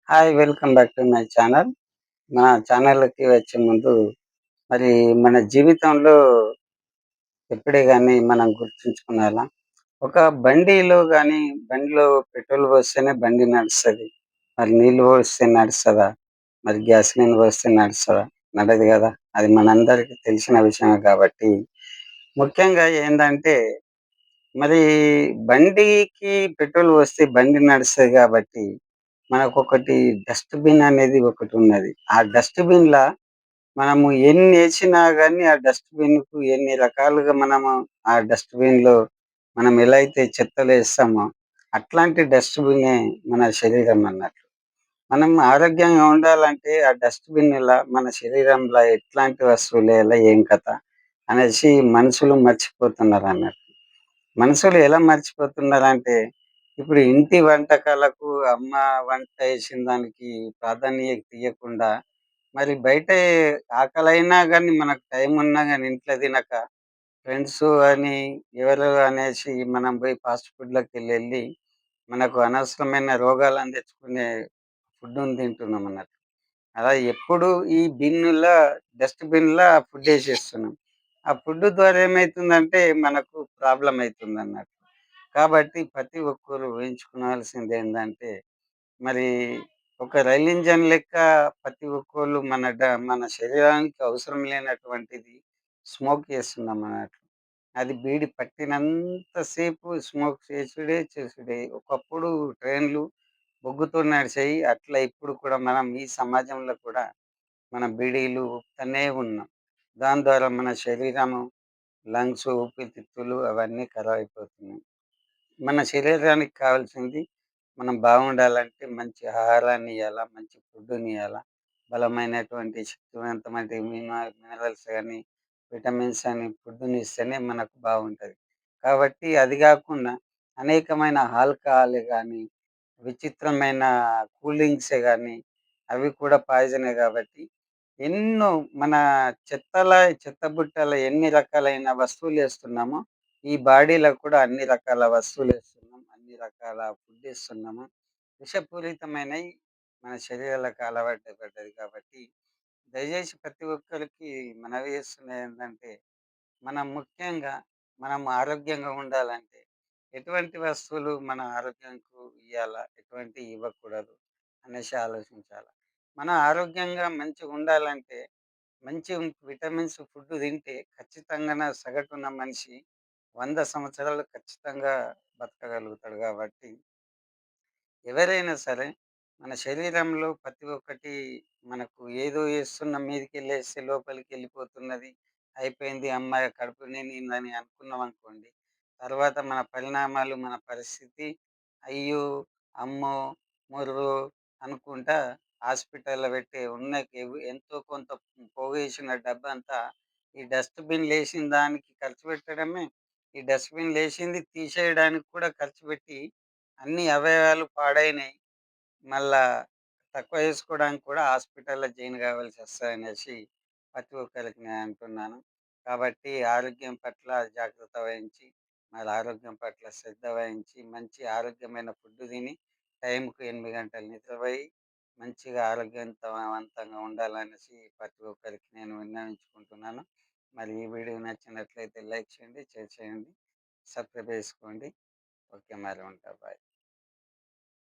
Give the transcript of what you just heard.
Hi! Welcome back to my channel. మన ఛానల్‌కి వచ్చే ముందు మరి మన జీవితంలో ఎప్పుడే గాని మనం గుర్తుంచుకునేలా ఒక బండిలో పెట్రోల్ పోస్తేనే బండి నడుస్తది. మరి నీళ్లు పోస్తే నడుస్తదా? మరి గ్యాసోలిన్ పోస్తే నడుస్తదా? నడవదు గదా! అది మనందరికీ తెలిసిన విషయమే కాబట్టి ముఖ్యంగా ఏందంటే మరి బండికి పెట్రోల్ పోస్తే బండి నడుస్తది గాబట్టి మనకొకటి డస్ట్‌బిన్ అనేది ఒకటున్నది. ఆ డస్ట్‌బిన్‌ల మనము ఎన్నేసినా గాని ఆ డస్ట్‌బిన్‌కు ఎన్ని రకాలుగా మనము ఆ డస్ట్‌బిన్‌లో మనం ఎలా అయితే చెత్తలేస్తామో, అట్లాంటి డస్ట్‌బిన్నే మన శరీరం అన్నట్టు. మనం ఆరోగ్యంగా ఉండాలంటే ఆ డస్ట్‌బిన్‌ల మన శరీరంలో ఎట్లాంటి వస్తువులెయాలా, ఏం కథ అనేసి మనుషులు మర్చిపోతున్నారన్నట్టు. మనుషులు ఎలా మర్చిపోతున్నారంటే, ఇప్పుడు ఇంటి వంటకాలకు అమ్మ వంట చేసిన దానికి ప్రాధాన్యత ఇయ్యకుండా, మరి బయటే ఆకలైనా గాని మనకు టైం ఉన్నా గాని ఇంట్లో తినక, ఫ్రెండ్సు అని ఎవరో అనేసి మనం పోయి ఫాస్ట్ ఫుడ్‌లకెళ్ళెళ్ళి, మనకు అనవసరమైన రోగాలను తెచ్చుకునే ఫుడ్డుని తింటున్నామన్నట్టు. అలా ఎప్పుడు ఈ డస్ట్‌బిన్‌ల ఫుడ్డేసేస్తున్నాం. ఆ ఫుడ్ ద్వారా ఏమైతుందంటే మనకు ప్రాబ్లమ్ అయితుందన్నట్టు. కాబట్టి ప్రతి ఒక్కరు ఊహించుకోవాల్సిందేందంటే, మరి ఒక రైలు ఇంజన్ లెక్క ప్రతి ఒక్కళ్ళు మన శరీరానికి అవసరం లేనటువంటిది స్మోక్ చేస్తున్నామన్నట్టు. అది బీడి పట్టినంత సేపు స్మోక్ చేసుడే. ఒకప్పుడు ట్రైన్‌లు బొగ్గుతో నడిచేయి. అట్లా ఇప్పుడు కూడా మనం ఈ సమాజంలో కూడా మన బీడీలు ఊపుతూనే ఉన్నాం. దాని ద్వారా మన శరీరము, లంగ్స్, ఊపిరితిత్తులు అవన్నీ ఖరాబయిపోతున్నాయి. మన శరీరానికి కావాల్సింది మనం బాగుండాలంటే మంచి ఆహారాన్ని ఇయ్యాల, మంచి ఫుడ్‌నియ్యాల, బలమైనటువంటి శక్తివంతమైన మినరల్స్ గాని, విటమిన్స్ అని ఫుడ్‌నిస్తేనే మనకు బాగుంటది. కాబట్టి అది గాకుండా అనేకమైన ఆల్కహాలే గాని, విచిత్రమైన కూల్ డ్రింక్సే గాని, అవి కూడా పాయిజనే గాబట్టి ఎన్నో మన చెత్త బుట్టలో ఎన్ని రకాలైన వస్తువులేస్తున్నామో ఈ బాడీలో కూడా అన్ని రకాల వస్తువులేస్తున్నాం. అన్ని రకాల ఫుడ్డిస్తున్నాము. విషపూరితమైనయి మన శరీరాలకు అలవాటు పడ్డది కాబట్టి, దయచేసి ప్రతి ఒక్కరికి మనవి చేస్తున్నదేంటంటే, మనం ముఖ్యంగా మనం ఆరోగ్యంగా ఉండాలంటే, ఎటువంటి వస్తువులు మన ఆరోగ్యంకు ఇయ్యాలా, ఎటువంటివి ఇవ్వకూడదు అనేసి ఆలోచించాల. మనం ఆరోగ్యంగా మంచిగుండాలంటే, మంచి విటమిన్స్ ఫుడ్ తింటే ఖచ్చితంగాన సగటున మనిషి 100 సంవత్సరాలు ఖచ్చితంగా బతకగలుగుతాడు గాబట్టి, ఎవరైనా సరే మన శరీరంలో ప్రతి ఒక్కటి మనకు ఏదో ఏస్తున్నాం మీదికెళ్ళేస్తే లోపలికెళ్ళిపోతున్నది. అయిపోయింది హమ్మయ్య! కడుపు నిండిందని అనుకున్నామనుకోండి. తర్వాత మన పరిణామాలు, మన పరిస్థితి అయ్యో! అమ్మో! మొర్రో అనుకుంటా హాస్పిటల్‌లో పెట్టి ఎంతో కొంత పోగేసిన డబ్బంతా ఈ డస్ట్‌బిన్‌లేసిన దానికి ఖర్చు పెట్టడమే. ఈ డస్ట్‌బిన్‌లేసింది తీసేయడానికి కూడా ఖర్చు పెట్టి అన్ని అవయవాలు పాడైనయి. మళ్ళా తక్కువ చేసుకోవడానికి కూడా హాస్పిటల్‌లో జాయిన్ కావాల్సొస్తదనేసి ప్రతి ఒక్కరికి నేను అంటున్నాను. కాబట్టి ఆరోగ్యం పట్ల జాగ్రత్త వహించి, మరి ఆరోగ్యం పట్ల శ్రద్ధ వహించి, మంచి ఆరోగ్యమైన ఫుడ్ తిని, టైంకి 8 గంటలు నిద్రపోయి, మంచిగా ఆరోగ్యవంతంగా ఉండాలనేసి ప్రతి ఒక్కరికి నేను విన్నవించుకుంటున్నాను. మరి ఈ వీడియో నచ్చినట్లయితే లైక్ చేయండి, షేర్ చేయండి, సబ్స్క్రైబ్ చేసుకోండి. ఓకే. మరి ఉంటా. బాయ్.